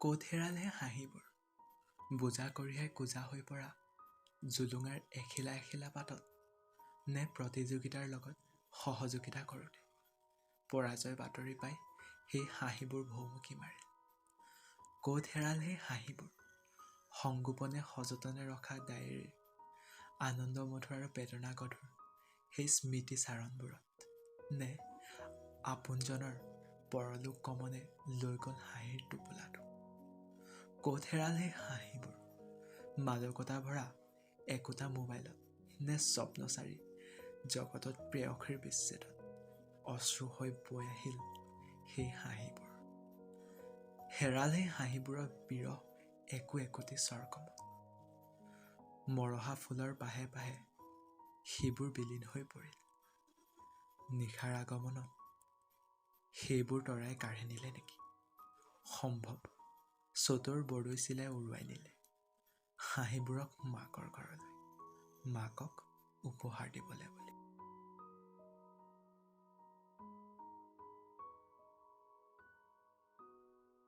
ক'ত হেৰালহে হাঁহিবোৰ, বোজা কঢ়িয়াই কোজা হৈ পৰা জুলুঙাৰ এখিলা এখিলা পাতত, নে প্ৰতিযোগিতাৰ লগত সহযোগিতা কৰোঁতে পৰাজয় বাতৰি পাই সেই হাঁহিবোৰ ভৌমুকি মাৰে। ক'ত হেৰাল সেই হাঁহিবোৰ, সংগোপনে সযতনে ৰখা ডায়েৰীৰ আনন্দমধুৰ আৰু বেদনা গধুৰ সেই স্মৃতি চাৰণবোৰত, নে আপোনজনৰ পৰলোক গমনে লৈ গ'ল হাঁহিৰ টোপোলাটো। ক'ত হেৰাল সেই হাঁহিবোৰ, মাদকতা ভৰা একোটা মোবাইলত, নে স্বপ্নচাৰী জগতত প্ৰেয়সীৰ বিচ্ছেদত অশ্ৰু হৈ বৈ আহিল সেই হাঁহিবোৰ। হেৰাল সেই হাঁহিবোৰৰ বিৰহ একো একোটি স্বৰ্গমত, মৰহা ফুলৰ পাহে পাহে সেইবোৰ বিলীন হৈ পৰিল। নিশাৰ আগমনত সেইবোৰ তৰাই কাঢ়ি নিলে নেকি, সম্ভৱ চতৰ বৰদৈ চিলাই উৰুৱাই নিলে হাঁহিবোৰক মাকৰ ঘৰলৈ, মাকক উপহাৰ দিবলৈ বুলি।